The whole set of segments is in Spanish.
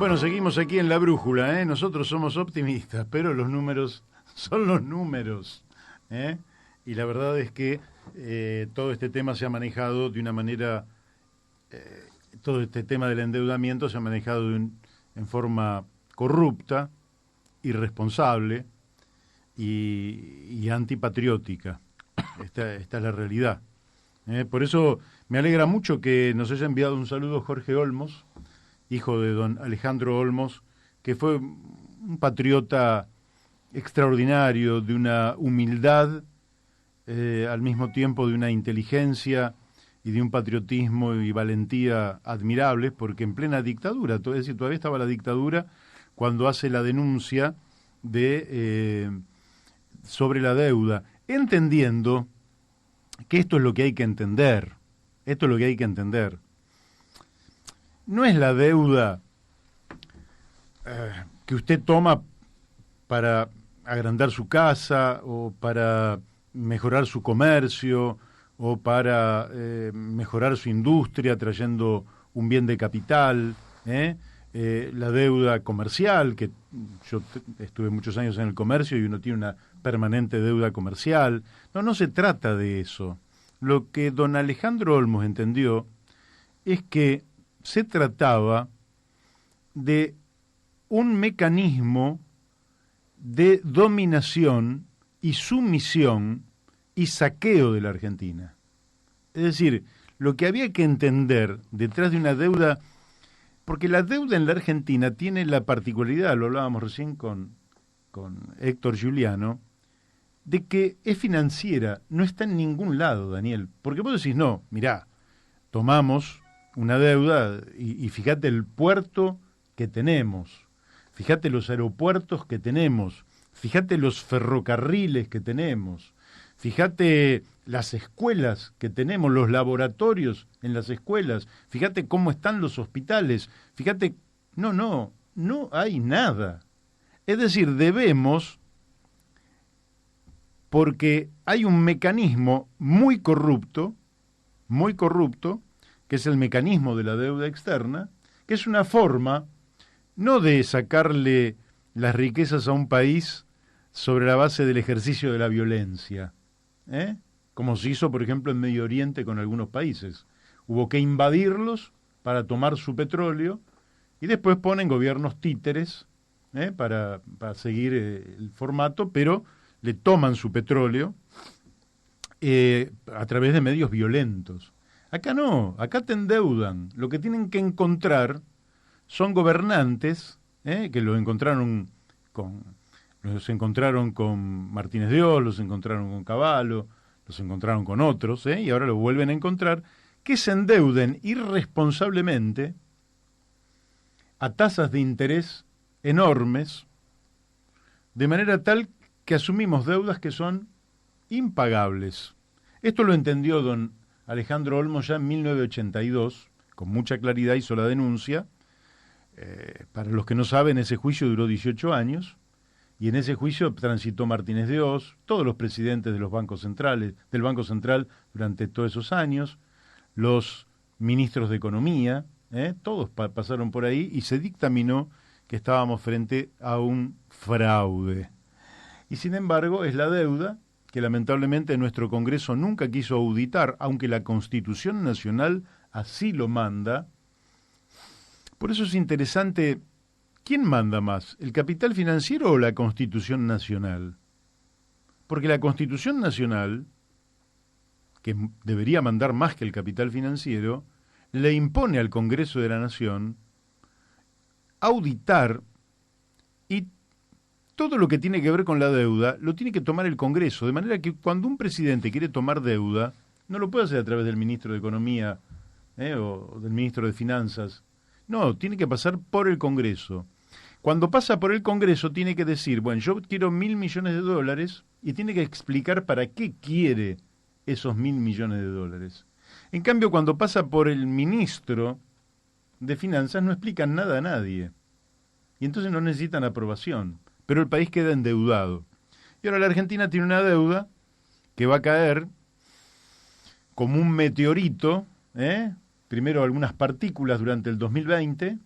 Bueno, seguimos aquí en La Brújula, ¿eh? Nosotros somos optimistas, pero los números son los números, ¿eh? Y la verdad es que todo este tema se ha manejado de una manera, todo este tema del endeudamiento se ha manejado en forma corrupta, irresponsable y antipatriótica. Esta es la realidad. Por eso me alegra mucho que nos haya enviado un saludo Jorge Olmos, hijo de don Alejandro Olmos, que fue un patriota extraordinario, de una humildad, al mismo tiempo de una inteligencia y de un patriotismo y valentía admirables, porque en plena dictadura, es decir, todavía estaba la dictadura cuando hace la denuncia sobre la deuda, entendiendo que esto es lo que hay que entender, esto es lo que hay que entender. No es la deuda que usted toma para agrandar su casa o para mejorar su comercio o para mejorar su industria trayendo un bien de capital, la deuda comercial, que yo estuve muchos años en el comercio y uno tiene una permanente deuda comercial. No se trata de eso. Lo que don Alejandro Olmos entendió es que se trataba de un mecanismo de dominación y sumisión y saqueo de la Argentina. Es decir, lo que había que entender detrás de una deuda, porque la deuda en la Argentina tiene la particularidad, lo hablábamos recién con Héctor Giuliano, de que es financiera, no está en ningún lado, Daniel. Porque vos decís, no, mirá, tomamos una deuda y fíjate el puerto que tenemos, fíjate los aeropuertos que tenemos, fíjate los ferrocarriles que tenemos, fíjate las escuelas que tenemos, los laboratorios en las escuelas, fíjate cómo están los hospitales, fíjate, no hay nada. Es decir, debemos, porque hay un mecanismo muy corrupto, que es el mecanismo de la deuda externa, que es una forma no de sacarle las riquezas a un país sobre la base del ejercicio de la violencia, como se hizo, por ejemplo, en Medio Oriente con algunos países. Hubo que invadirlos para tomar su petróleo y después ponen gobiernos títeres para seguir el formato, pero le toman su petróleo a través de medios violentos. Acá no, acá te endeudan. Lo que tienen que encontrar son gobernantes que los encontraron con Martínez de Oz, los encontraron con Cavallo, los encontraron con otros, y ahora los vuelven a encontrar, que se endeuden irresponsablemente a tasas de interés enormes, de manera tal que asumimos deudas que son impagables. Esto lo entendió don Alejandro Olmos ya en 1982, con mucha claridad hizo la denuncia. Para los que no saben, ese juicio duró 18 años, y en ese juicio transitó Martínez de Oz, todos los presidentes de los bancos centrales, del Banco Central durante todos esos años, los ministros de Economía, todos pasaron por ahí, y se dictaminó que estábamos frente a un fraude. Y sin embargo es la deuda que lamentablemente nuestro Congreso nunca quiso auditar, aunque la Constitución Nacional así lo manda. Por eso es interesante, ¿quién manda más, el capital financiero o la Constitución Nacional? Porque la Constitución Nacional, que debería mandar más que el capital financiero, le impone al Congreso de la Nación auditar, y todo lo que tiene que ver con la deuda lo tiene que tomar el Congreso, de manera que cuando un presidente quiere tomar deuda, no lo puede hacer a través del ministro de Economía o del ministro de Finanzas. No, tiene que pasar por el Congreso. Cuando pasa por el Congreso tiene que decir, bueno, yo quiero $1.000 millones, y tiene que explicar para qué quiere esos $1.000 millones. En cambio, cuando pasa por el ministro de Finanzas no explican nada a nadie. Y entonces no necesitan aprobación. Pero el país queda endeudado. Y ahora la Argentina tiene una deuda que va a caer como un meteorito, primero algunas partículas durante el 2020,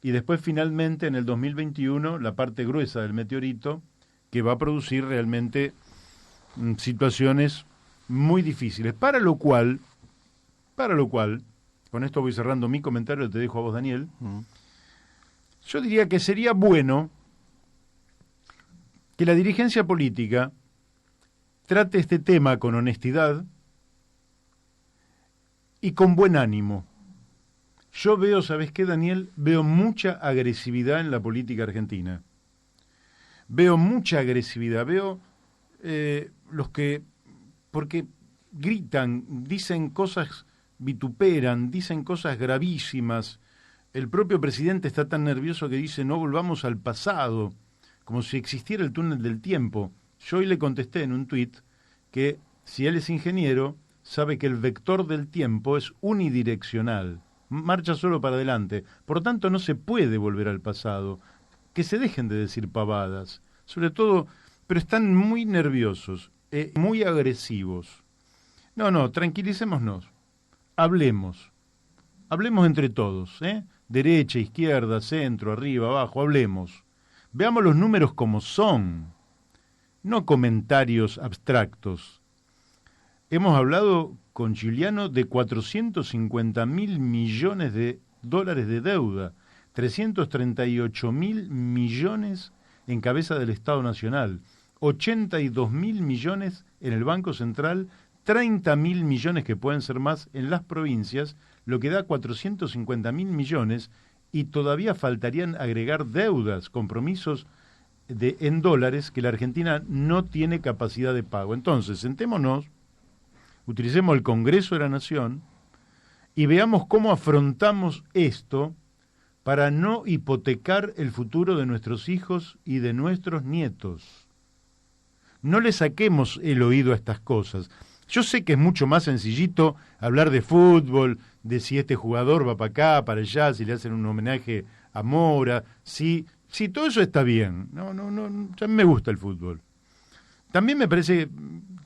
y después finalmente en el 2021 la parte gruesa del meteorito que va a producir realmente situaciones muy difíciles, para lo cual, con esto voy cerrando mi comentario, te dejo a vos, Daniel, yo diría que sería bueno que la dirigencia política trate este tema con honestidad y con buen ánimo. Yo veo, ¿sabes qué, Daniel? Veo mucha agresividad en la política argentina. Veo mucha agresividad, veo los que, porque gritan, dicen cosas, vituperan, dicen cosas gravísimas. El propio presidente está tan nervioso que dice no volvamos al pasado, como si existiera el túnel del tiempo. Yo hoy le contesté en un tuit que si él es ingeniero, sabe que el vector del tiempo es unidireccional, marcha solo para adelante, por tanto no se puede volver al pasado. Que se dejen de decir pavadas, sobre todo, pero están muy nerviosos, muy agresivos. No, tranquilicémonos, hablemos entre todos, derecha, izquierda, centro, arriba, abajo, hablemos. Veamos los números como son, no comentarios abstractos. Hemos hablado con Giuliano de 450.000 millones de dólares de deuda, 338.000 millones en cabeza del Estado Nacional, 82.000 millones en el Banco Central, 30.000 millones que pueden ser más en las provincias, lo que da 450.000 millones y todavía faltarían agregar deudas, compromisos en dólares que la Argentina no tiene capacidad de pago. Entonces, sentémonos, utilicemos el Congreso de la Nación y veamos cómo afrontamos esto para no hipotecar el futuro de nuestros hijos y de nuestros nietos. No le saquemos el oído a estas cosas. Yo sé que es mucho más sencillito hablar de fútbol, de si este jugador va para acá, para allá, si le hacen un homenaje a Mora, si todo eso está bien. No, ya me gusta el fútbol. También me parece,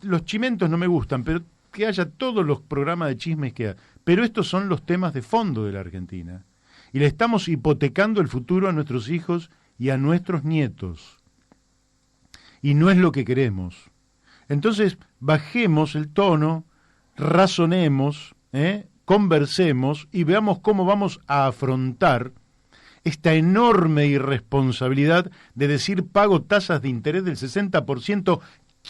los chimentos no me gustan, pero que haya todos los programas de chismes que haya. Pero estos son los temas de fondo de la Argentina. Y le estamos hipotecando el futuro a nuestros hijos y a nuestros nietos. Y no es lo que queremos. Entonces, bajemos el tono, razonemos, conversemos y veamos cómo vamos a afrontar esta enorme irresponsabilidad de decir pago tasas de interés del 60%.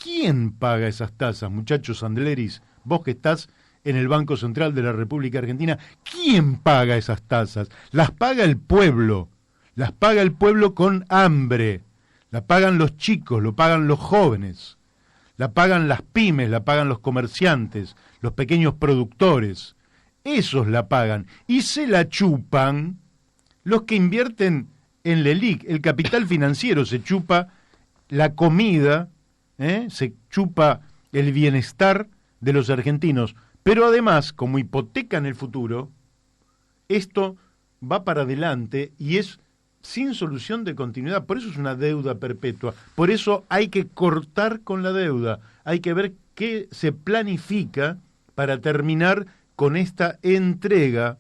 ¿Quién paga esas tasas, muchachos Andleris? Vos que estás en el Banco Central de la República Argentina, ¿quién paga esas tasas? Las paga el pueblo con hambre, la pagan los chicos, lo pagan los jóvenes, la pagan las pymes, la pagan los comerciantes, los pequeños productores, esos la pagan, y se la chupan los que invierten en LELIC, el capital financiero se chupa la comida, se chupa el bienestar de los argentinos, pero además, como hipotecan el futuro, esto va para adelante y es sin solución de continuidad. Por eso es una deuda perpetua. Por eso hay que cortar con la deuda. Hay que ver qué se planifica para terminar con esta entrega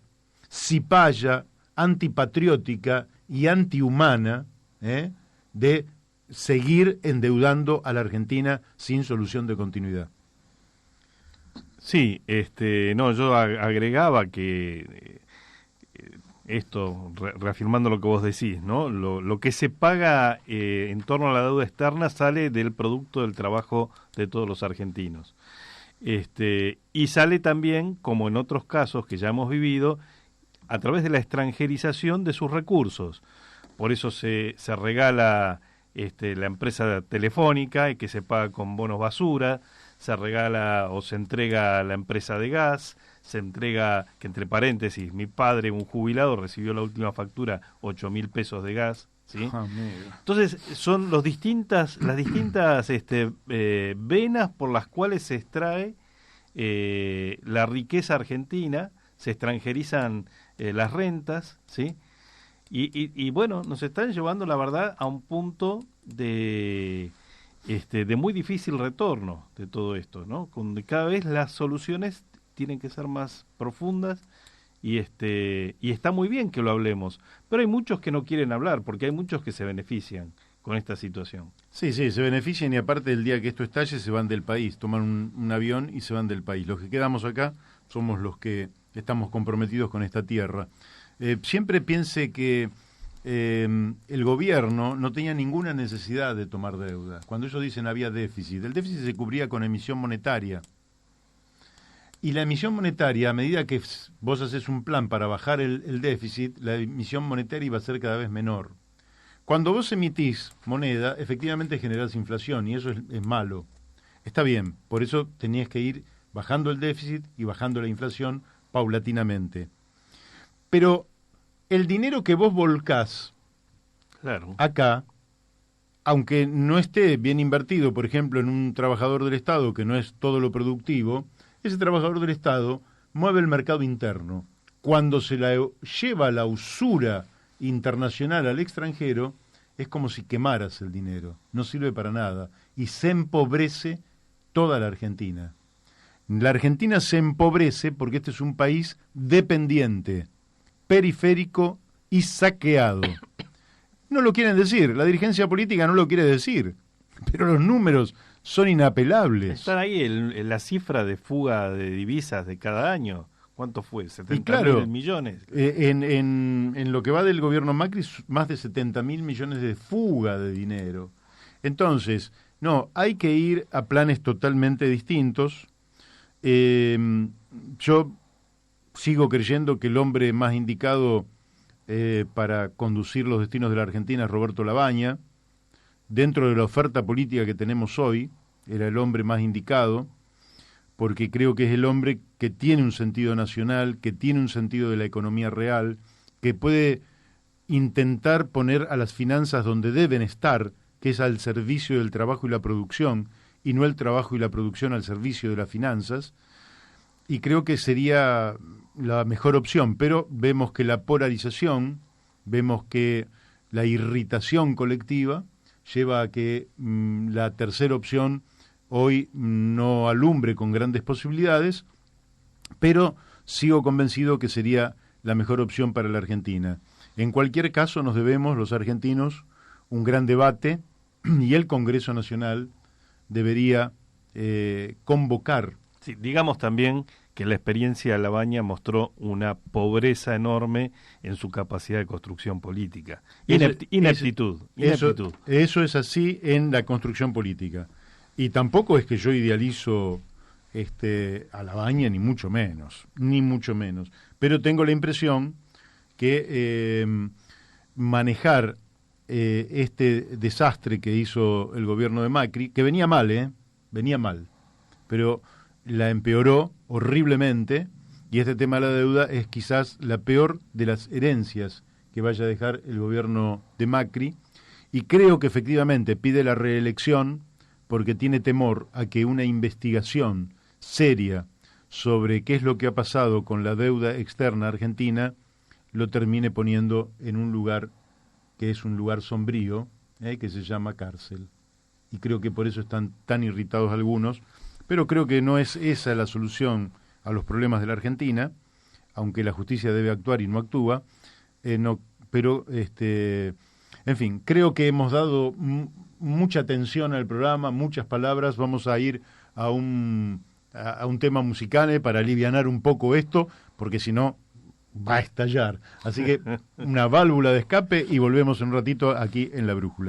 cipaya, antipatriótica y antihumana de seguir endeudando a la Argentina sin solución de continuidad. Sí, yo agregaba que esto, reafirmando lo que vos decís, ¿no? Lo que se paga en torno a la deuda externa sale del producto del trabajo de todos los argentinos. Y sale también, como en otros casos que ya hemos vivido, a través de la extranjerización de sus recursos. Por eso se regala la empresa telefónica, que se paga con bonos basura, se regala o se entrega a la empresa de gas, se entrega, que entre paréntesis, mi padre, un jubilado, recibió la última factura, 8.000 pesos de gas, ¿sí? Entonces, son las distintas venas por las cuales se extrae la riqueza argentina, se extranjerizan las rentas, ¿sí? Y bueno, nos están llevando, la verdad, a un punto de muy difícil retorno de todo esto, ¿no? Donde cada vez las soluciones tienen que ser más profundas y está muy bien que lo hablemos, pero hay muchos que no quieren hablar, porque hay muchos que se benefician con esta situación. Sí, sí, se benefician y aparte del día que esto estalle se van del país, toman un avión y se van del país. Los que quedamos acá somos los que estamos comprometidos con esta tierra. Siempre piense que el gobierno no tenía ninguna necesidad de tomar deuda. Cuando ellos dicen había déficit, el déficit se cubría con emisión monetaria. Y la emisión monetaria, a medida que vos haces un plan para bajar el déficit, la emisión monetaria iba a ser cada vez menor. Cuando vos emitís moneda, efectivamente generás inflación y eso es malo. Está bien, por eso tenías que ir bajando el déficit y bajando la inflación paulatinamente. Pero el dinero que vos volcás acá, aunque no esté bien invertido, por ejemplo, en un trabajador del Estado, que no es todo lo productivo, ese trabajador del Estado mueve el mercado interno. Cuando se la lleva la usura internacional al extranjero, es como si quemaras el dinero, no sirve para nada, y se empobrece toda la Argentina. La Argentina se empobrece porque este es un país dependiente, periférico y saqueado. No lo quieren decir, la dirigencia política no lo quiere decir, pero los números son inapelables. Están ahí la cifra de fuga de divisas de cada año. ¿Cuánto fue? 70.000 claro, millones. En lo que va del gobierno Macri, más de 70.000 millones de fuga de dinero. Entonces, no, hay que ir a planes totalmente distintos. Yo sigo creyendo que el hombre más indicado para conducir los destinos de la Argentina es Roberto Labaña. Dentro de la oferta política que tenemos hoy, era el hombre más indicado, porque creo que es el hombre que tiene un sentido nacional, que tiene un sentido de la economía real, que puede intentar poner a las finanzas donde deben estar, que es al servicio del trabajo y la producción, y no el trabajo y la producción al servicio de las finanzas, y creo que sería la mejor opción, pero vemos que la polarización, vemos que la irritación colectiva lleva a que la tercera opción hoy no alumbre con grandes posibilidades, pero sigo convencido que sería la mejor opción para la Argentina. En cualquier caso, nos debemos, los argentinos, un gran debate y el Congreso Nacional debería convocar. Sí, digamos también que la experiencia de Labaña mostró una pobreza enorme en su capacidad de construcción política. Ineptitud. Eso es así en la construcción política. Y tampoco es que yo idealizo a Labaña, ni mucho menos. Pero tengo la impresión que manejar este desastre que hizo el gobierno de Macri, que venía mal, pero la empeoró horriblemente, y este tema de la deuda es quizás la peor de las herencias que vaya a dejar el gobierno de Macri, y creo que efectivamente pide la reelección porque tiene temor a que una investigación seria sobre qué es lo que ha pasado con la deuda externa argentina lo termine poniendo en un lugar que es un lugar sombrío, que se llama cárcel. Y creo que por eso están tan irritados algunos, pero creo que no es esa la solución a los problemas de la Argentina, aunque la justicia debe actuar y no actúa, pero en fin, creo que hemos dado mucha atención al programa, muchas palabras. Vamos a ir a un tema musical para alivianar un poco esto, porque si no va a estallar. Así que una válvula de escape y volvemos en un ratito aquí en La Brújula.